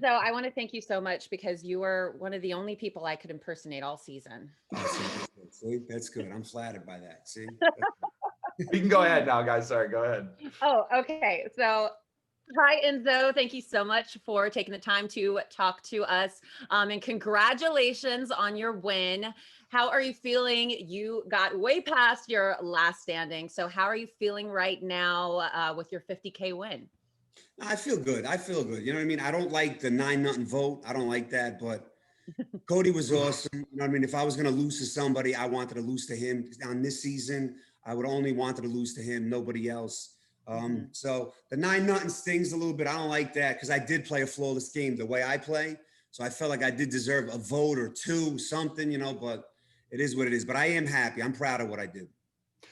Enzo, I want to thank you so much because you were one of the only people I could impersonate all season. Oh, see, that's good. I'm flattered by that. See? You can go ahead now, guys. Sorry, go ahead. Oh, okay. So, hi, Enzo. Thank you so much for taking the time to talk to us. And congratulations on your win. How are you feeling? You got way past your last standing. So, how are you feeling right now with your 50K win? I feel good. I feel good. You know what I mean? I don't like the 9-0 vote. I don't like that, but Cody was awesome. You know what I mean? If I was going to lose to somebody, I wanted to lose to him. On this season, I would only wanted to lose to him, nobody else. So the 9-0 stings a little bit. I don't like that because I did play a flawless game the way I play. So I felt like I did deserve a vote or two, something, you know, but it is what it is. But I am happy. I'm proud of what I did.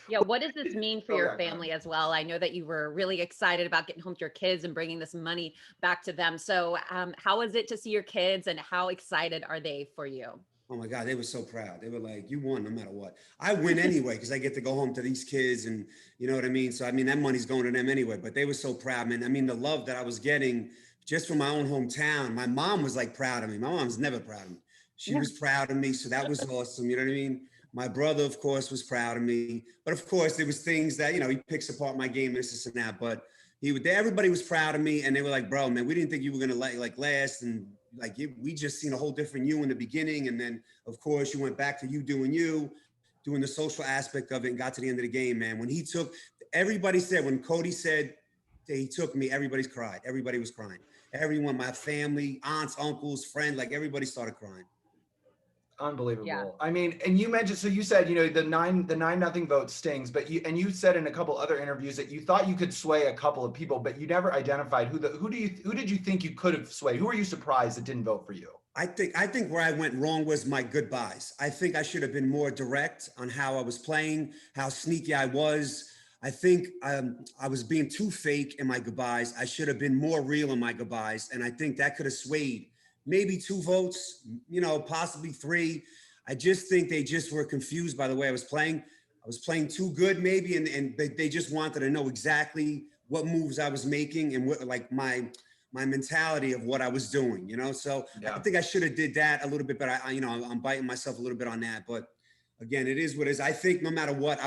Yeah, what does this mean for your family as well? I know that you were really excited about getting home to your kids and bringing this money back to them. So how is it to see your kids and how excited are they for you? Oh my God, they were so proud. They were like, you won no matter what. I win anyway because I get to go home to these kids and you know what I mean? So, I mean, that money's going to them anyway, but they were so proud, man. I mean, the love that I was getting just from my own hometown. My mom was like proud of me. My mom's never proud of me. She was proud of me. So that was awesome. You know what I mean? My brother, of course, was proud of me. But of course, there was things that, you know, he picks apart my game, this and that. But everybody was proud of me. And they were like, bro, man, we didn't think you were going to like last. And like, we just seen a whole different you in the beginning. And then, of course, you went back to you, doing the social aspect of it and got to the end of the game, man. When he took, everybody said, when Cody said that he took me, everybody's cried. Everybody was crying. Everyone, my family, aunts, uncles, friends, like everybody started crying. Unbelievable. Yeah. I mean, and you mentioned, so you said, you know, the 9-0 vote stings, but you said in a couple other interviews that you thought you could sway a couple of people, but you never identified who did you think you could have swayed? Who were you surprised that didn't vote for you? I think where I went wrong was my goodbyes. I think I should have been more direct on how I was playing, how sneaky I was. I think I was being too fake in my goodbyes. I should have been more real in my goodbyes. And I think that could have swayed maybe 2 votes, you know, possibly 3. I just think they just were confused by the way I was playing. I was playing too good maybe, and they just wanted to know exactly what moves I was making and what, like my mentality of what I was doing, you know? So I think I should have did that a little bit, but I, you know, I'm biting myself a little bit on that. But again, it is what it is. I think no matter what,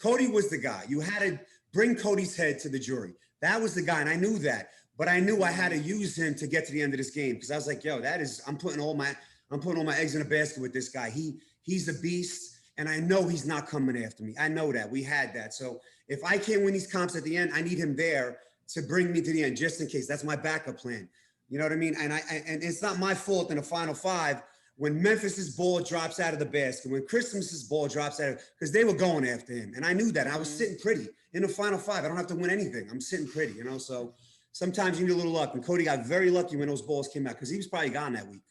Cody was the guy. You had to bring Cody's head to the jury. That was the guy, and I knew that. But I knew I had to use him to get to the end of this game because I was like, yo, I'm putting all my eggs in a basket with this guy. He's a beast, and I know he's not coming after me. I know that. We had that. So if I can't win these comps at the end, I need him there to bring me to the end, just in case. That's my backup plan. You know what I mean? And it's not my fault in the final 5 when Memphis's ball drops out of the basket, when Christmas's ball drops out, because they were going after him, and I knew that. I was sitting pretty in the final 5. I don't have to win anything. I'm sitting pretty, you know. So sometimes you need a little luck, and Cody got very lucky when those balls came out because he was probably gone that week.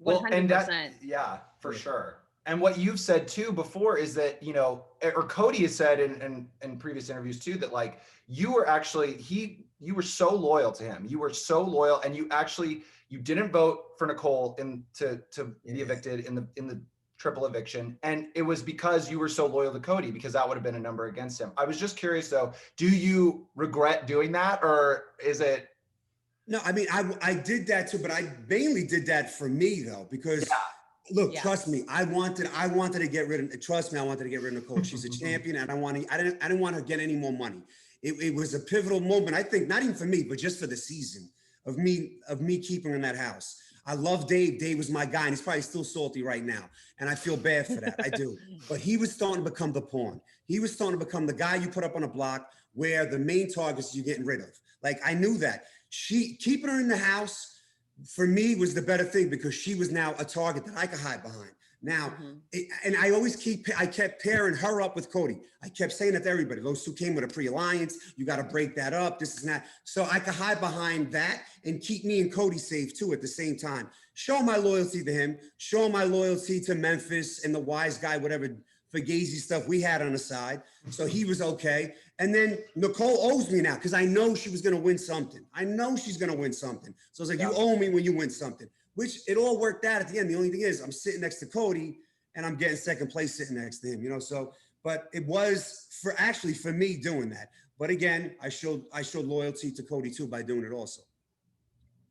100%. Well, and that, yeah, for sure. And what you've said too before is that, you know, or Cody has said in previous interviews too, that like you were actually, you were so loyal to him. You were so loyal, and you didn't vote for Nicole to be evicted in the triple eviction. And it was because you were so loyal to Cody, because that would have been a number against him. I was just curious though, do you regret doing that, or is it? No, I mean, I did that too, but I mainly did that for me though, because look, trust me, I wanted to get rid of, trust me, I wanted to get rid of Nicole. She's a champion, and I didn't want her to get any more money. It was a pivotal moment, I think, not even for me, but just for the season of me keeping her in that house. I love Dave. Dave was my guy, and he's probably still salty right now. And I feel bad for that. I do. But he was starting to become the pawn. He was starting to become the guy you put up on a block where the main targets you're getting rid of. Like, I knew that. Keeping her in the house, for me, was the better thing because she was now a target that I could hide behind. Now, and I kept pairing her up with Cody. I kept saying that to everybody. Those 2 came with a pre-alliance. You got to break that up. This is not. So I could hide behind that and keep me and Cody safe too at the same time. Show my loyalty to him. Show my loyalty to Memphis and the wise guy, whatever Fugazi stuff we had on the side. So he was okay. And then Nicole owes me now because I know she was going to win something. I know she's going to win something. So it's like, you owe me when you win something. Which it all worked out at the end. The only thing is I'm sitting next to Cody and I'm getting second place sitting next to him, you know? So, but it was for me doing that. But again, I showed loyalty to Cody too by doing it also.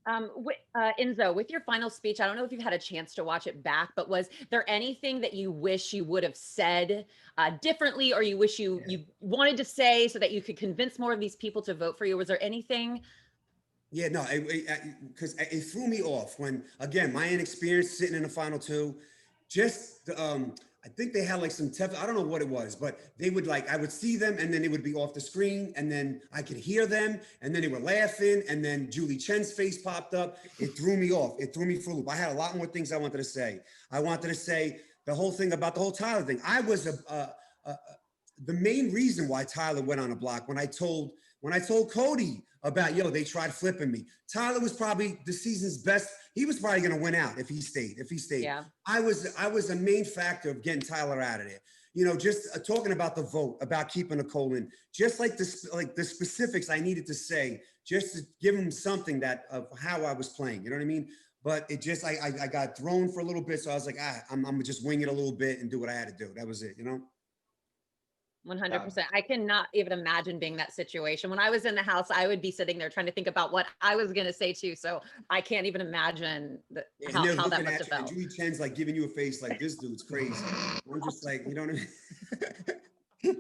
Enzo, with your final speech, I don't know if you've had a chance to watch it back, but was there anything that you wish you would have said differently, or you wish you wanted to say so that you could convince more of these people to vote for you? Was there anything? Yeah, no, because it threw me off when, again, my inexperience sitting in the final two, just I think they had like some I don't know what it was, but they would like, I would see them and then they would be off the screen and then I could hear them and then they were laughing and then Julie Chen's face popped up. It threw me off. It threw me for a loop. I had a lot more things I wanted to say. I wanted to say the whole thing about the whole Tyler thing. I was the main reason why Tyler went on a block when I told Cody about, yo, they tried flipping me. Tyler was probably the season's best. He was probably going to win out if he stayed. Yeah. I was a main factor of getting Tyler out of there. You know, just talking about the vote, about keeping Nicole in, just like the specifics I needed to say, just to give him something that of how I was playing. You know what I mean? But it just, I got thrown for a little bit. So I was like, I'm gonna just wing it a little bit and do what I had to do. That was it, you know? 100%. I cannot even imagine being that situation. When I was in the house, I would be sitting there trying to think about what I was going to say too. So I can't even image how that must have felt. And Julie Chen's like giving you a face like, this dude's crazy. I'm just like, you know what I mean?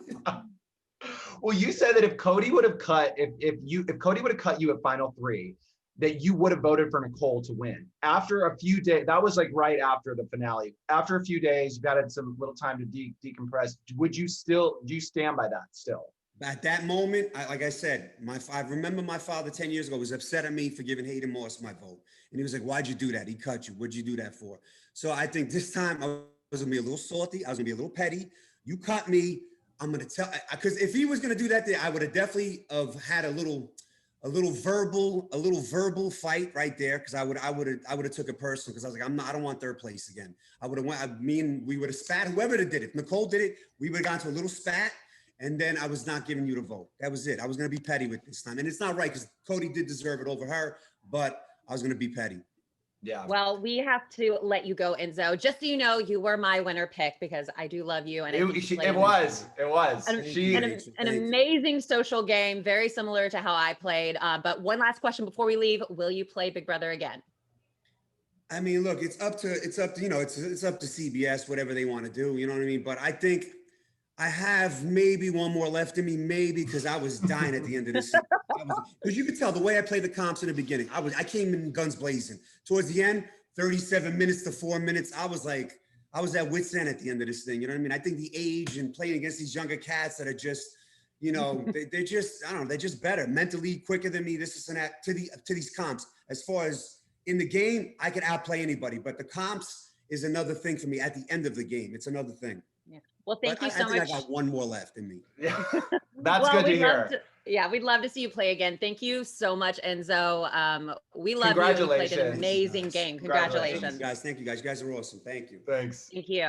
Well, you said that if Cody would have cut, if Cody would have cut you at final three, that you would have voted for Nicole to win. After a few days, that was like right after the finale. After a few days, you've had some little time to decompress. Do you stand by that still? At that moment, like I said, I remember my father 10 years ago was upset at me for giving Hayden Moss my vote. And he was like, why'd you do that? He cut you. What'd you do that for? So I think this time I was gonna be a little salty. I was gonna be a little petty. You cut me. I'm gonna tell, because if he was gonna do that, I would have definitely had a little verbal fight right there, because I would have took it personal, because I was like, I don't want third place again. I would have went, we would have spat, whoever did it. If Nicole did it, we would have gone to a little spat, and then I was not giving you the vote. That was it. I was going to be petty with this time, and it's not right because Cody did deserve it over her, but I was going to be petty. Yeah. Well, we have to let you go, Enzo. Just so you know, you were my winner pick because I do love you. And it was an amazing social game, very similar to how I played. But one last question before we leave: will you play Big Brother again? I mean, look, it's up to you know, it's up to CBS, whatever they want to do. You know what I mean? But I think I have maybe one more left in me, maybe, because I was dying at the end of this season. Because you could tell the way I played the comps in the beginning. I came in guns blazing. Towards the end, 37 minutes to 4 minutes, I was at wit's end at the end of this thing. You know what I mean? I think the age and playing against these younger cats that are just, you know, they're just, I don't know, they're just better, mentally quicker than me. This is an act to these comps. As far as in the game, I can outplay anybody, but the comps is another thing for me at the end of the game. It's another thing. Yeah. Well, thank you so much. I got one more left in me. Yeah, that's good to hear. We'd love to see you play again. Thank you so much, Enzo. We love you. You played an amazing game. Congratulations. Thank you guys. You guys are awesome. Thank you. Thanks. Thank you.